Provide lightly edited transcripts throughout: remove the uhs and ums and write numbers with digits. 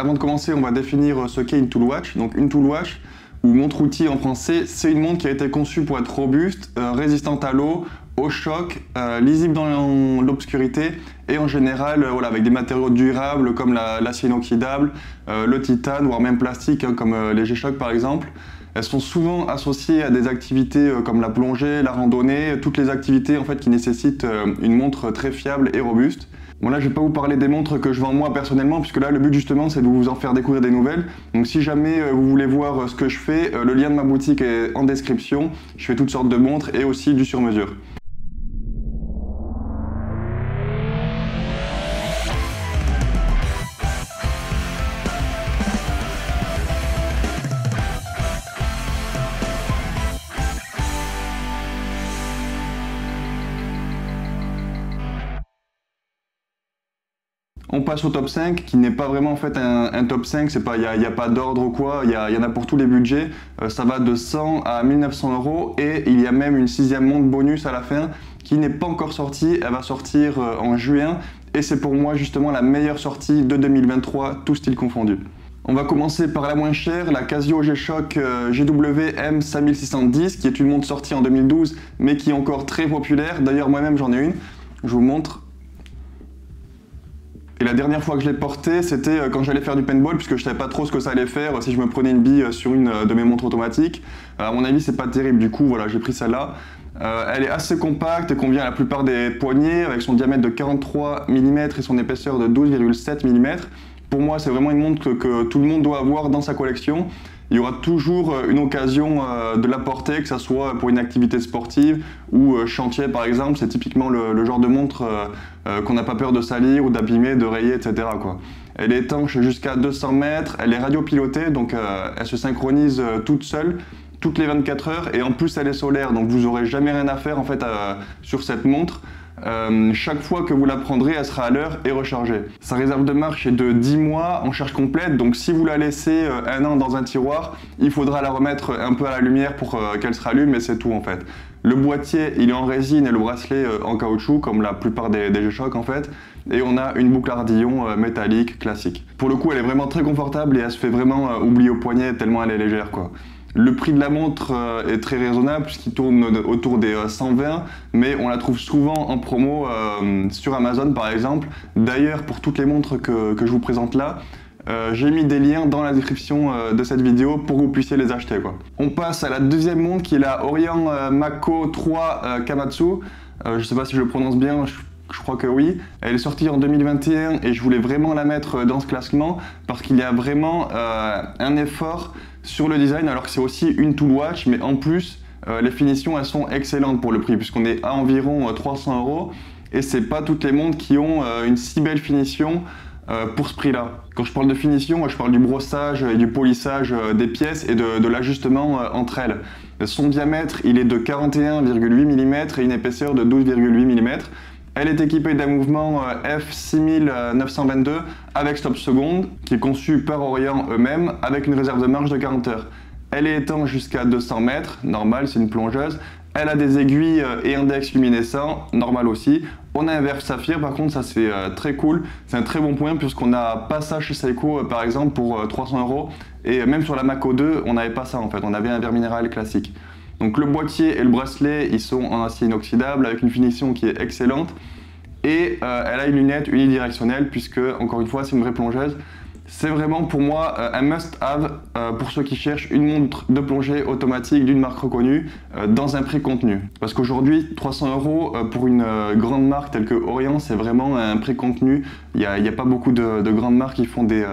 avant de commencer, on va définir ce qu'est une tool watch. Donc une tool watch, ou montre-outil en français, c'est une montre qui a été conçue pour être robuste, résistante à l'eau, au choc, lisible dans l'obscurité et en général voilà, avec des matériaux durables comme l'acier inoxydable, le titane, voire même plastique hein, comme les G-Shock par exemple. Elles sont souvent associées à des activités comme la plongée, la randonnée, toutes les activités en fait, qui nécessitent une montre très fiable et robuste. Bon là je vais pas vous parler des montres que je vends moi personnellement puisque là le but justement c'est de vous en faire découvrir des nouvelles. Donc si jamais vous voulez voir ce que je fais, le lien de ma boutique est en description. Je fais toutes sortes de montres et aussi du sur-mesure. On passe au top 5 qui n'est pas vraiment en fait un top 5, il n'y a pas d'ordre ou quoi, il y en a pour tous les budgets, ça va de 100 à 1900 € et il y a même une 6e montre bonus à la fin qui n'est pas encore sortie, elle va sortir en juin et c'est pour moi justement la meilleure sortie de 2023, tout style confondu. On va commencer par la moins chère, la Casio G-Shock GW M5610 qui est une montre sortie en 2012 mais qui est encore très populaire, d'ailleurs moi-même j'en ai une, je vous montre. Et la dernière fois que je l'ai portée, c'était quand j'allais faire du paintball, puisque je savais pas trop ce que ça allait faire si je me prenais une bille sur une de mes montres automatiques. À mon avis, c'est pas terrible, du coup, voilà, j'ai pris celle-là. Elle est assez compacte et convient à la plupart des poignets, avec son diamètre de 43 mm et son épaisseur de 12,7 mm. Pour moi, c'est vraiment une montre que tout le monde doit avoir dans sa collection. Il y aura toujours une occasion de la porter, que ce soit pour une activité sportive ou chantier par exemple. C'est typiquement le genre de montre qu'on n'a pas peur de salir ou d'abîmer, de rayer, etc. quoi. Elle est étanche jusqu'à 200 mètres, elle est radiopilotée, donc elle se synchronise toute seule, toutes les 24 heures, et en plus elle est solaire, donc vous n'aurez jamais rien à faire en fait sur cette montre. Chaque fois que vous la prendrez, elle sera à l'heure et rechargée. Sa réserve de marche est de 10 mois en charge complète, donc si vous la laissez un an dans un tiroir, il faudra la remettre un peu à la lumière pour qu'elle se rallume, et c'est tout en fait. Le boîtier, il est en résine et le bracelet en caoutchouc, comme la plupart des G-Shock en fait, et on a une boucle ardillon métallique classique. Pour le coup, elle est vraiment très confortable et elle se fait vraiment oublier au poignet tellement elle est légère quoi. Le prix de la montre est très raisonnable puisqu'il tourne autour des 120, mais on la trouve souvent en promo sur Amazon par exemple. D'ailleurs, pour toutes les montres que je vous présente là, j'ai mis des liens dans la description de cette vidéo pour que vous puissiez les acheter quoi. On passe à la deuxième montre qui est la Orient Mako 3 Kamatsu. Je ne sais pas si je le prononce bien, je crois que oui. Elle est sortie en 2021 et je voulais vraiment la mettre dans ce classement parce qu'il y a vraiment un effort sur le design, alors que c'est aussi une tool watch, mais en plus les finitions elles sont excellentes pour le prix puisqu'on est à environ 300 € et c'est pas toutes les montres qui ont une si belle finition pour ce prix là. Quand je parle de finition, je parle du brossage et du polissage des pièces et de l'ajustement entre elles. Son diamètre il est de 41,8 mm et une épaisseur de 12,8 mm. Elle est équipée d'un mouvement F6922 avec stop seconde qui est conçu par Orient eux-mêmes avec une réserve de marche de 40 heures. Elle est étanche jusqu'à 200 mètres, normal, c'est une plongeuse. Elle a des aiguilles et index luminescents, normal aussi. On a un verre saphir, par contre ça c'est très cool, c'est un très bon point puisqu'on n'a pas ça chez Seiko par exemple pour 300 € et même sur la Mako 2 on n'avait pas ça en fait, on avait un verre minéral classique. Donc le boîtier et le bracelet ils sont en acier inoxydable avec une finition qui est excellente et elle a une lunette unidirectionnelle puisque encore une fois c'est une vraie plongeuse. C'est vraiment pour moi un must-have pour ceux qui cherchent une montre de plongée automatique d'une marque reconnue dans un prix contenu. Parce qu'aujourd'hui, 300 € pour une grande marque telle que Orient, c'est vraiment un prix contenu. Il n'y a pas beaucoup de grandes marques qui font des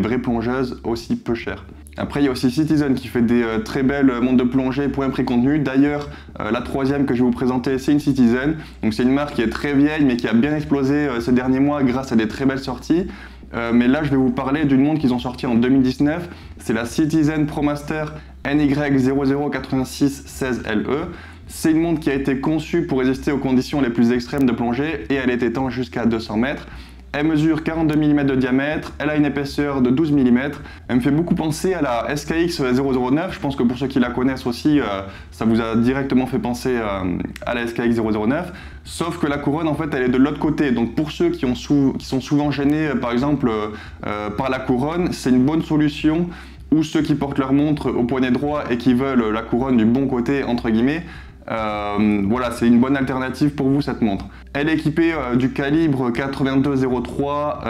vraies plongeuses aussi peu chères. Après, il y a aussi Citizen qui fait des très belles montres de plongée pour un prix contenu. D'ailleurs, la troisième que je vais vous présenter, c'est une Citizen. Donc c'est une marque qui est très vieille mais qui a bien explosé ces derniers mois grâce à des très belles sorties. Mais là, je vais vous parler d'une montre qu'ils ont sortie en 2019. C'est la Citizen ProMaster NY008616LE. C'est une montre qui a été conçue pour résister aux conditions les plus extrêmes de plongée et elle est étanche jusqu'à 200 mètres. Elle mesure 42 mm de diamètre, elle a une épaisseur de 12 mm. Elle me fait beaucoup penser à la SKX 009. Je pense que pour ceux qui la connaissent aussi, ça vous a directement fait penser à la SKX 009. Sauf que la couronne, en fait, elle est de l'autre côté. Donc pour ceux qui sont souvent gênés, par exemple, par la couronne, c'est une bonne solution. Ou ceux qui portent leur montre au poignet droit et qui veulent la couronne du bon côté, entre guillemets. Voilà, c'est une bonne alternative pour vous cette montre. Elle est équipée du calibre 8203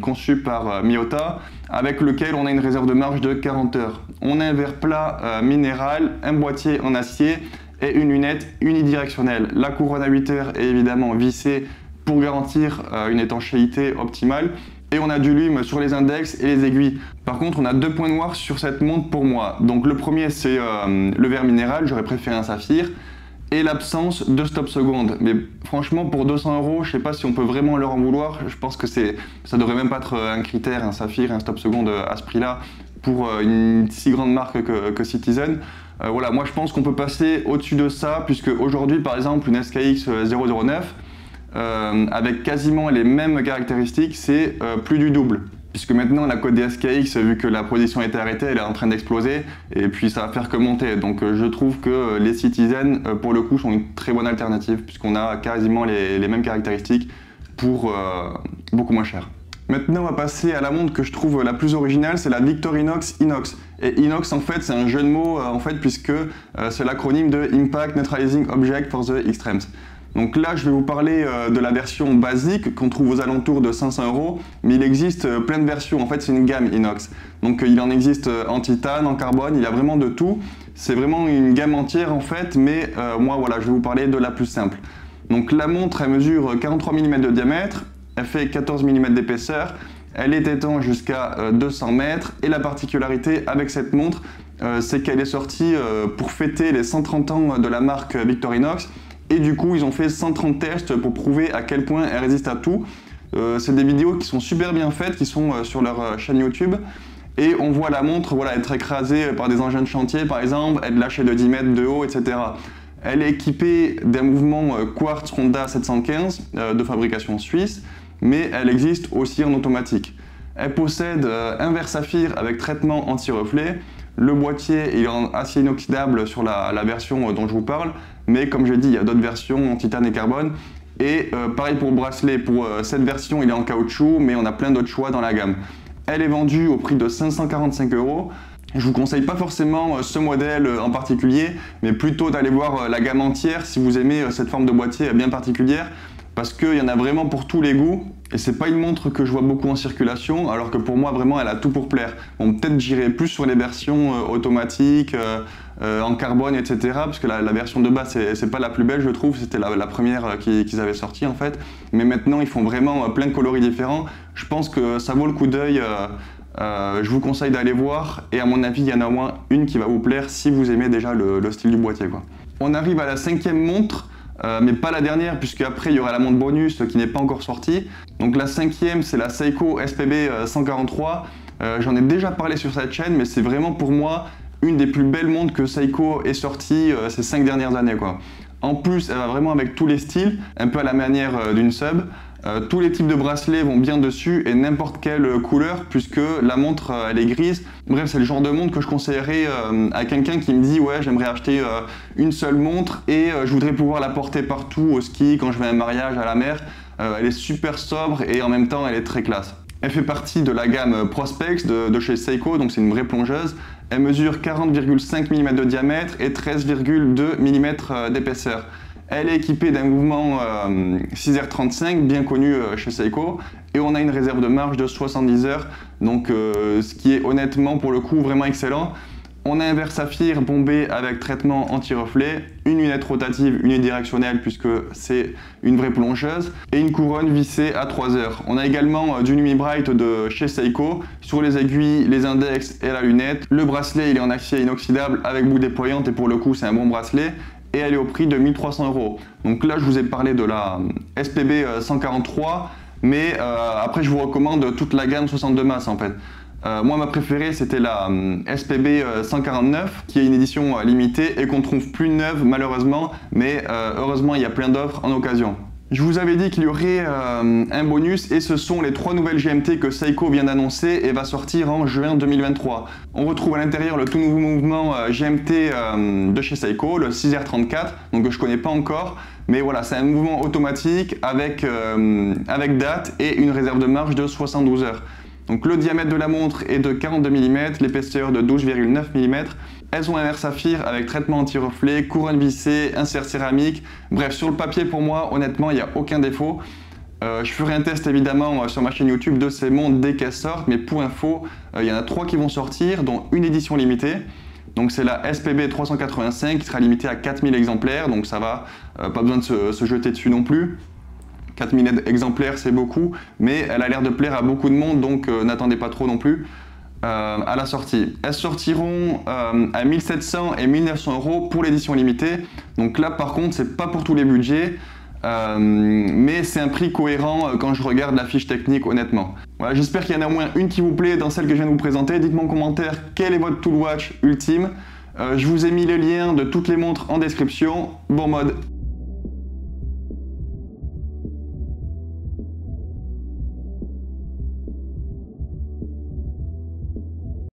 conçu par Miyota, avec lequel on a une réserve de marche de 40 heures. On a un verre plat minéral, un boîtier en acier et une lunette unidirectionnelle. La couronne à 8 heures est évidemment vissée pour garantir une étanchéité optimale. Et on a du lume sur les index et les aiguilles. Par contre, on a deux points noirs sur cette montre pour moi. Donc le premier, c'est le verre minéral, j'aurais préféré un saphir, et l'absence de stop seconde. Mais franchement, pour 200 €, je sais pas si on peut vraiment leur en vouloir. Je pense que ça devrait même pas être un critère, un saphir, un stop seconde à ce prix-là, pour une si grande marque que Citizen. Voilà, moi je pense qu'on peut passer au-dessus de ça, puisque aujourd'hui, par exemple, une SKX 009, avec quasiment les mêmes caractéristiques, c'est plus du double. Puisque maintenant la cote des SKX, vu que la production a été arrêtée, elle est en train d'exploser et puis ça va faire que monter. Donc je trouve que les Citizen, pour le coup, sont une très bonne alternative puisqu'on a quasiment les mêmes caractéristiques pour beaucoup moins cher. Maintenant on va passer à la montre que je trouve la plus originale, c'est la Victorinox Inox. Et Inox en fait c'est un jeu de mots puisque c'est l'acronyme de Impact Neutralizing Object for the Extremes. Donc là, je vais vous parler de la version basique qu'on trouve aux alentours de 500 €, mais il existe plein de versions. En fait, c'est une gamme inox. Donc il en existe en titane, en carbone, il y a vraiment de tout. C'est vraiment une gamme entière en fait, mais moi voilà, je vais vous parler de la plus simple. Donc la montre, elle mesure 43 mm de diamètre, elle fait 14 mm d'épaisseur, elle est étanche jusqu'à 200 mètres, et la particularité avec cette montre, c'est qu'elle est sortie pour fêter les 130 ans de la marque Victorinox. Et du coup, ils ont fait 130 tests pour prouver à quel point elle résiste à tout. C'est des vidéos qui sont super bien faites, qui sont sur leur chaîne YouTube. Et on voit la montre être écrasée par des engins de chantier, par exemple, être lâchée de 10 mètres de haut, etc. Elle est équipée d'un mouvement Quartz Ronda 715 de fabrication suisse, mais elle existe aussi en automatique. Elle possède un verre saphir avec traitement anti-reflet. Le boîtier il est en acier inoxydable sur la version dont je vous parle, mais comme j'ai dit, il y a d'autres versions en titane et carbone. Et pareil pour le bracelet, pour cette version il est en caoutchouc, mais on a plein d'autres choix dans la gamme. Elle est vendue au prix de 545 €. Je vous conseille pas forcément ce modèle en particulier, mais plutôt d'aller voir la gamme entière si vous aimez cette forme de boîtier bien particulière, parce qu'il y en a vraiment pour tous les goûts. Et c'est pas une montre que je vois beaucoup en circulation, alors que pour moi vraiment elle a tout pour plaire. Bon, peut-être j'irai plus sur les versions automatiques, en carbone, etc. Parce que la version de base c'est pas la plus belle, je trouve, c'était la première qu'ils avaient sortie en fait. Mais maintenant ils font vraiment plein de coloris différents. Je pense que ça vaut le coup d'œil. Je vous conseille d'aller voir, et à mon avis il y en a au moins une qui va vous plaire si vous aimez déjà le style du boîtier, quoi. On arrive à la 5e montre. Mais pas la dernière, puisque après il y aura la montre bonus qui n'est pas encore sortie. Donc la 5e, c'est la Seiko SPB 143. J'en ai déjà parlé sur cette chaîne, mais c'est vraiment pour moi une des plus belles montres que Seiko ait sorties ces 5 dernières années, quoi. En plus, elle va vraiment avec tous les styles, un peu à la manière d'une sub. Tous les types de bracelets vont bien dessus et n'importe quelle couleur, puisque la montre elle est grise. Bref, c'est le genre de montre que je conseillerais à quelqu'un qui me dit ouais, j'aimerais acheter une seule montre et je voudrais pouvoir la porter partout, au ski, quand je vais à un mariage, à la mer. Elle est super sobre et en même temps elle est très classe. Elle fait partie de la gamme Prospex de chez Seiko, donc c'est une vraie plongeuse. Elle mesure 40,5 mm de diamètre et 13,2 mm d'épaisseur. Elle est équipée d'un mouvement 6R35 bien connu chez Seiko, et on a une réserve de marche de 70 heures, donc ce qui est honnêtement pour le coup vraiment excellent. On a un verre saphir bombé avec traitement anti-reflet, une lunette rotative unidirectionnelle puisque c'est une vraie plongeuse, et une couronne vissée à 3 heures. On a également du Lumi-Bright de chez Seiko sur les aiguilles, les index et la lunette. Le bracelet il est en acier inoxydable avec boucle déployante, et pour le coup c'est un bon bracelet. Et elle est au prix de 1 300 €. Donc là je vous ai parlé de la SPB 143, mais après je vous recommande toute la gamme 62 masses en fait. Moi ma préférée c'était la SPB 149 qui est une édition limitée et qu'on trouve plus neuve malheureusement, mais heureusement il y a plein d'offres en occasion. Je vous avais dit qu'il y aurait un bonus et ce sont les 3 nouvelles GMT que Seiko vient d'annoncer et va sortir en juin 2023. On retrouve à l'intérieur le tout nouveau mouvement GMT de chez Seiko, le 6R34, donc que je connais pas encore. Mais voilà, c'est un mouvement automatique avec date et une réserve de marche de 72 heures. Donc le diamètre de la montre est de 42 mm, l'épaisseur de 12,9 mm. Elles ont un verre saphir avec traitement anti-reflet, couronne vissée, insert céramique. Bref, sur le papier pour moi, honnêtement, il n'y a aucun défaut. Je ferai un test évidemment sur ma chaîne YouTube de ces montres dès qu'elles sortent, mais pour info, il y en a 3 qui vont sortir, dont une édition limitée. Donc c'est la SPB 385 qui sera limitée à 4000 exemplaires, donc ça va, pas besoin de se jeter dessus non plus. 4000 exemplaires c'est beaucoup, mais elle a l'air de plaire à beaucoup de monde, donc n'attendez pas trop non plus à la sortie. Elles sortiront à 1700 et 1900 € pour l'édition limitée, donc là par contre c'est pas pour tous les budgets. Mais c'est un prix cohérent quand je regarde la fiche technique honnêtement. Voilà, j'espère qu'il y en a au moins une qui vous plaît dans celle que je viens de vous présenter. Dites-moi en commentaire quel est votre tool watch ultime. Je vous ai mis les liens de toutes les montres en description. Bon mode!